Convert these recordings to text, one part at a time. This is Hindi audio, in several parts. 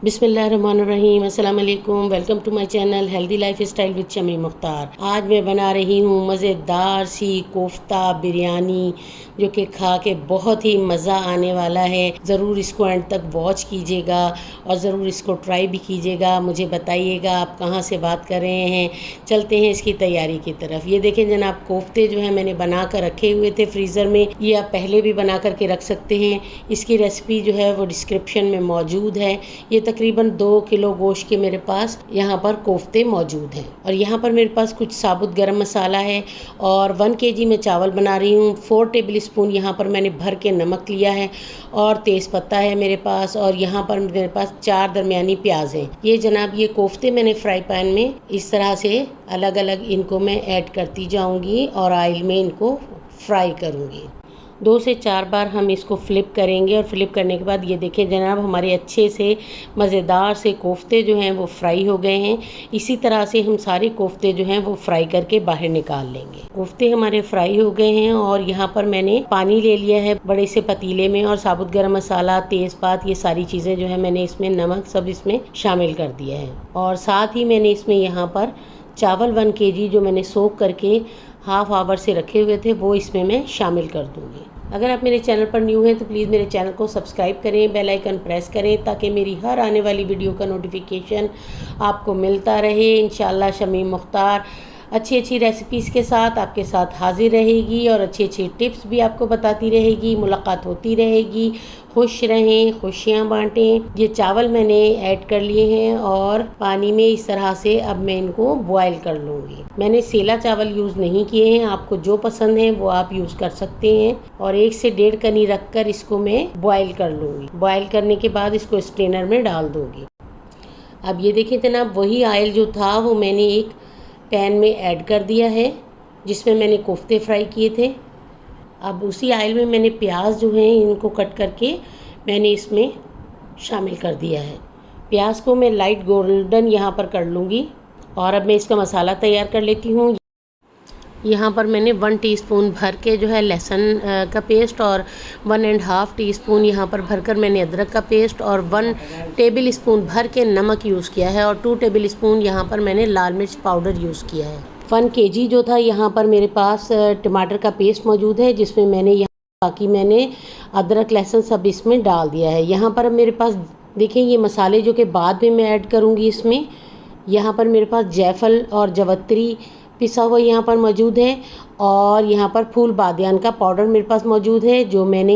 बिस्मिल्लाहिर्रहमानिर्रहीम, अस्सलाम वालेकुम। Welcome to my channel healthy lifestyle with Shami Mukhtar. आज मैं बना रही हूँ मज़ेदार सी कोफ्ता बिरयानी, जो कि खा के बहुत ही मज़ा आने वाला है। ज़रूर इसको एंड तक वॉच कीजिएगा और ज़रूर इसको ट्राई भी कीजिएगा। मुझे बताइएगा आप कहाँ से बात कर रहे हैं। चलते हैं इसकी तैयारी की तरफ। ये देखें जनाब, कोफ्ते जो है मैंने बना कर रखे हुए थे फ्रीज़र में। ये आप पहले भी बना करके रख सकते हैं। इसकी रेसिपी जो है वो डिस्क्रिप्शन में मौजूद है। ये तकरीबन 2 किलो गोश्त के मेरे पास यहाँ पर कोफ्ते मौजूद हैं। और यहाँ पर मेरे पास कुछ साबुत गरम मसाला है और 1 केजी मैं चावल बना रही हूँ। 4 टेबल स्पून यहाँ पर मैंने भर के नमक लिया है और तेज़ पत्ता है मेरे पास। और यहाँ पर मेरे पास 4 दरमियानी प्याज हैं। ये जनाब ये कोफ्ते मैंने फ्राई पैन में इस तरह से अलग अलग इनको मैं ऐड करती जाऊँगी और ऑयल में इनको फ्राई करूँगी। 2 से 4 बार हम इसको फ्लिप करेंगे और फ्लिप करने के बाद ये देखें जनाब, हमारे अच्छे से मज़ेदार से कोफ्ते जो हैं वो फ्राई हो गए हैं। इसी तरह से हम सारे कोफ्ते जो हैं वो फ्राई करके बाहर निकाल लेंगे। कोफ्ते हमारे फ्राई हो गए हैं और यहाँ पर मैंने पानी ले लिया है बड़े से पतीले में और साबुत गरम मसाला, तेज़पात, ये सारी चीज़ें जो है मैंने इसमें, नमक सब इसमें शामिल कर दिया है। और साथ ही मैंने इसमें यहाँ पर चावल 1 केजी जो मैंने सोख करके हाफ आवर से रखे हुए थे वो इसमें मैं शामिल कर दूंगी। अगर आप मेरे चैनल पर न्यू हैं तो प्लीज़ मेरे चैनल को सब्सक्राइब करें, बेल आइकन प्रेस करें ताकि मेरी हर आने वाली वीडियो का नोटिफिकेशन आपको मिलता रहे। इंशाल्लाह शमी मुख्तार अच्छी अच्छी रेसिपीज़ के साथ आपके साथ हाजिर रहेगी और अच्छी अच्छी टिप्स भी आपको बताती रहेगी। मुलाकात होती रहेगी। खुश रहें, खुशियाँ बांटें। ये चावल मैंने ऐड कर लिए हैं और पानी में इस तरह से अब मैं इनको बॉयल कर लूँगी। मैंने सेला चावल यूज़ नहीं किए हैं, आपको जो पसंद है वो आप यूज़ कर सकते हैं। और 1 से 1.5 कनी रख कर इसको मैं बॉयल कर लूँगी। बॉयल करने के बाद इसको स्ट्रेनर में डाल दूँगी। अब ये देखें जनाब, वही ऑयल जो था वो मैंने एक पैन में ऐड कर दिया है जिसमें मैंने कोफ्ते फ्राई किए थे। अब उसी ऑयल में मैंने प्याज जो हैं इनको कट करके मैंने इसमें शामिल कर दिया है। प्याज को मैं लाइट गोल्डन यहाँ पर कर लूँगी। और अब मैं इसका मसाला तैयार कर लेती हूँ। यहाँ पर मैंने 1 टीस्पून भर के जो है लहसुन का पेस्ट और 1.5 टीस्पून यहाँ पर भरकर मैंने अदरक का पेस्ट और 1 टेबल स्पून भर के नमक यूज़ किया है और 2 टेबल स्पून यहाँ पर मैंने लाल मिर्च पाउडर यूज़ किया है। 1 केजी जो था यहाँ पर मेरे पास टमाटर का पेस्ट मौजूद है जिसमें मैंने बाकी मैंने अदरक लहसुन सब इसमें डाल दिया है। यहाँ पर मेरे पास देखें ये मसाले जो कि बाद में मैं ऐड करूँगी इसमें। यहाँ पर मेरे पास जायफल और जवत्री पिसा हुआ यहाँ पर मौजूद है और यहाँ पर फूल बादियान का पाउडर मेरे पास मौजूद है जो मैंने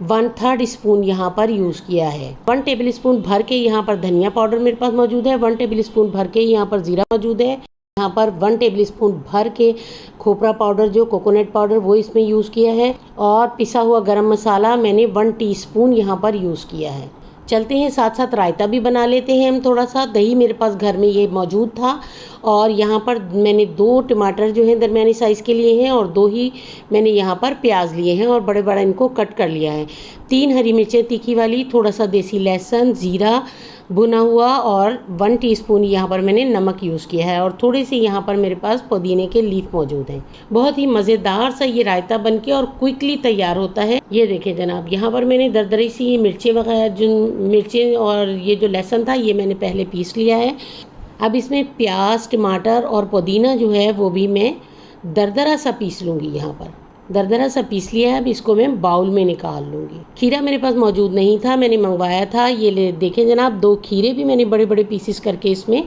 1/3 स्पून यहाँ पर यूज़ किया है। 1 टेबल स्पून भर के यहाँ पर धनिया पाउडर मेरे पास मौजूद है। 1 टेबल स्पून भर के यहाँ पर ज़ीरा मौजूद है। यहाँ पर 1 टेबल स्पून भर के खोपरा पाउडर जो कोकोनट पाउडर वो इसमें यूज़ किया है। और पिसा हुआ गरम मसाला मैंने 1 टीस्पून यहाँ पर यूज़ किया है। चलते हैं साथ साथ रायता भी बना लेते हैं हम। थोड़ा सा दही मेरे पास घर में ये मौजूद था और यहाँ पर मैंने 2 टमाटर जो हैं दरमियानी साइज़ के लिए हैं और 2 ही मैंने यहाँ पर प्याज लिए हैं और बड़े बड़ा इनको कट कर लिया है। 3 हरी मिर्चें तीखी वाली, थोड़ा सा देसी लहसुन, ज़ीरा भुना हुआ और 1 टीस्पून यहाँ पर मैंने नमक यूज़ किया है और थोड़े से यहाँ पर मेरे पास पुदीने के लीफ मौजूद हैं। बहुत ही मज़ेदार सा ये रायता बनके और क्विकली तैयार होता है। ये देखें जनाब, यहाँ पर मैंने दरदरी सी ये मिर्चें वगैरह जो मिर्चें और ये जो लहसुन था ये मैंने पहले पीस लिया है। अब इसमें प्याज, टमाटर और पुदीना जो है वो भी मैं दरदरा सा पीस लूँगी। यहाँ पर दरदरा सा पीस लिया है। अब इसको मैं बाउल में निकाल लूँगी। खीरा मेरे पास मौजूद नहीं था, मैंने मंगवाया था। ये ले देखें जनाब, 2 खीरे भी मैंने बड़े बड़े पीसेस करके इसमें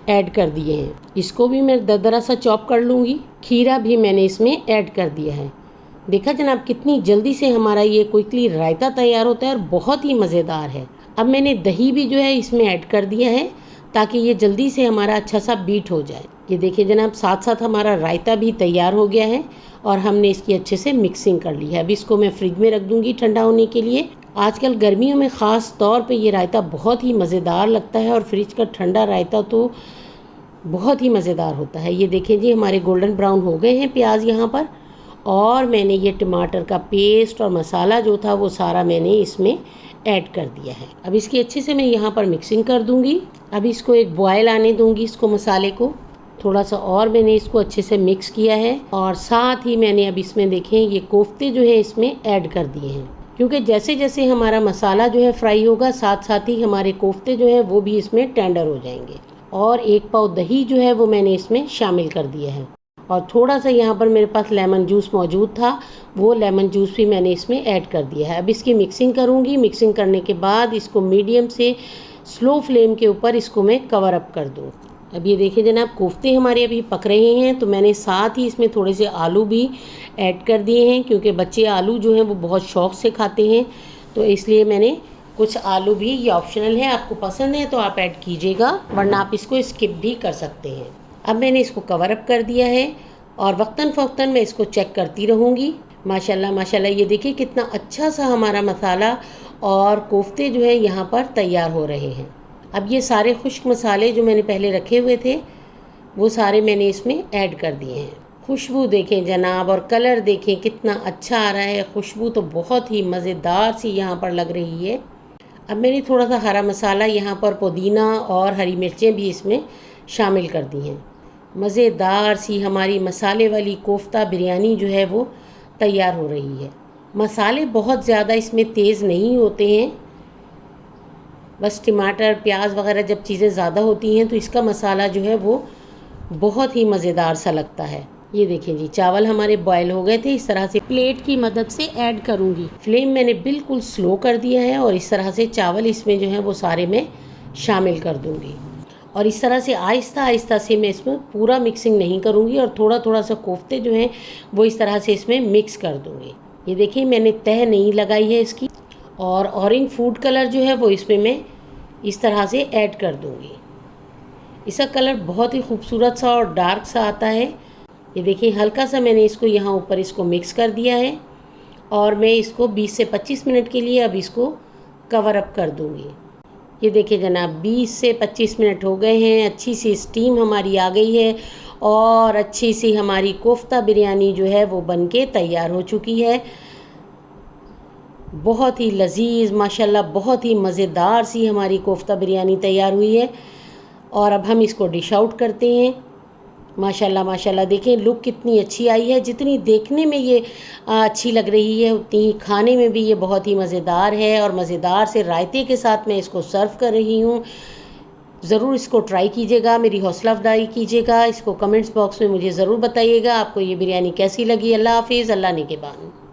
ऐड कर दिए हैं। इसको भी मैं दरदरा सा चॉप कर लूँगी। खीरा भी मैंने इसमें ऐड कर दिया है। देखा जनाब कितनी जल्दी से हमारा ये क्विकली रायता तैयार होता है और बहुत ही मज़ेदार है। अब मैंने दही भी जो है इसमें ऐड कर दिया है ताकि ये जल्दी से हमारा अच्छा सा बीट हो जाए। ये देखिए जनाब, साथ साथ हमारा रायता भी तैयार हो गया है और हमने इसकी अच्छे से मिक्सिंग कर ली है। अब इसको मैं फ्रिज में रख दूँगी ठंडा होने के लिए। आजकल गर्मियों में ख़ास तौर पे ये रायता बहुत ही मज़ेदार लगता है और फ्रिज का ठंडा रायता तो बहुत ही मज़ेदार होता है। ये देखें जी, हमारे गोल्डन ब्राउन हो गए हैं प्याज यहाँ पर और मैंने ये टमाटर का पेस्ट और मसाला जो था वो सारा मैंने इसमें ऐड कर दिया है। अब इसकी अच्छे से मैं यहाँ पर मिक्सिंग कर दूँगी। अब इसको एक बॉयल आने दूँगी इसको, मसाले को थोड़ा सा और मैंने इसको अच्छे से मिक्स किया है और साथ ही मैंने अब इसमें देखें ये कोफ्ते जो है इसमें ऐड कर दिए हैं। क्योंकि जैसे जैसे हमारा मसाला जो है फ्राई होगा, साथ साथ ही हमारे कोफ्ते जो है वो भी इसमें टेंडर हो जाएंगे। और 1 पाव दही जो है वो मैंने इसमें शामिल कर दिया है। और थोड़ा सा यहाँ पर मेरे पास लेमन जूस मौजूद था, वो लेमन जूस भी मैंने इसमें ऐड कर दिया है। अब इसकी मिक्सिंग करूँगी। मिक्सिंग करने के बाद इसको मीडियम से स्लो फ्लेम के ऊपर इसको मैं कवर अप कर दूँ। अब ये देखिए जनाब, कोफ्ते हमारे अभी पक रहे हैं, तो मैंने साथ ही इसमें थोड़े से आलू भी ऐड कर दिए हैं, क्योंकि बच्चे आलू जो हैं वो बहुत शौक़ से खाते हैं, तो इसलिए मैंने कुछ आलू भी, ये ऑप्शनल है, आपको पसंद है तो आप ऐड कीजिएगा, वरना आप इसको स्किप भी कर सकते हैं। अब मैंने इसको कवर अप कर दिया है और वक्तन फ़वक्तन मैं इसको चेक करती रहूँगी। माशाल्लाह माशाल्लाह, ये देखिए कितना अच्छा सा हमारा मसाला और कोफ्ते जो है यहाँ पर तैयार हो रहे हैं। अब ये सारे खुश्क मसाले जो मैंने पहले रखे हुए थे वो सारे मैंने इसमें ऐड कर दिए हैं। खुशबू देखें जनाब, और कलर देखें कितना अच्छा आ रहा है। खुशबू तो बहुत ही मज़ेदार सी यहाँ पर लग रही है। अब मैंने थोड़ा सा हरा मसाला, यहाँ पर पुदीना और हरी मिर्चें भी इसमें शामिल कर दी हैं। मज़ेदार सी हमारी मसाले वाली कोफ्ता बिरयानी जो है वो तैयार हो रही है। मसाले बहुत ज़्यादा इसमें तेज़ नहीं होते हैं, बस टमाटर प्याज वगैरह जब चीज़ें ज़्यादा होती हैं तो इसका मसाला जो है वो बहुत ही मज़ेदार सा लगता है। ये देखें जी, चावल हमारे बॉयल हो गए थे। इस तरह से प्लेट की मदद से ऐड करूँगी। फ्लेम मैंने बिल्कुल स्लो कर दिया है और इस तरह से चावल इसमें जो है वो सारे मैं शामिल कर दूँगी। और इस तरह से आहिस्ता आहिस्ता से मैं इसमें पूरा मिक्सिंग नहीं करूँगी और थोड़ा थोड़ा सा कोफ्ते जो हैं वो इस तरह से इसमें मिक्स कर दूँगी। ये देखिए मैंने तह नहीं लगाई है इसकी। और ऑरेंज फूड कलर जो है वो इसमें मैं इस तरह से ऐड कर दूँगी। इसका कलर बहुत ही खूबसूरत सा और डार्क सा आता है। ये देखिए हल्का सा मैंने इसको यहाँ ऊपर इसको मिक्स कर दिया है और मैं इसको 20 से 25 मिनट के लिए अब इसको कवर अप कर दूँगी। ये देखिए जनाब, 20 से 25 मिनट हो गए हैं। अच्छी सी स्टीम हमारी आ गई है और अच्छी सी हमारी कोफ्ता बिरयानी जो है वो बनके तैयार हो चुकी है। बहुत ही लजीज माशाल्लाह, बहुत ही मज़ेदार सी हमारी कोफ्ता बिरयानी तैयार हुई है। और अब हम इसको डिश आउट करते हैं। माशाल्लाह माशाल्लाह, देखें लुक कितनी अच्छी आई है। जितनी देखने में ये अच्छी लग रही है उतनी ही खाने में भी ये बहुत ही मज़ेदार है। और मज़ेदार से रायते के साथ मैं इसको सर्व कर रही हूँ। ज़रूर इसको ट्राई कीजिएगा, मेरी हौसला अफजाई कीजिएगा। इसको कमेंट्स बॉक्स में मुझे ज़रूर बताइएगा आपको ये बिरयानी कैसी लगी। अल्लाह हाफिज़, अल्लाह निगहबान।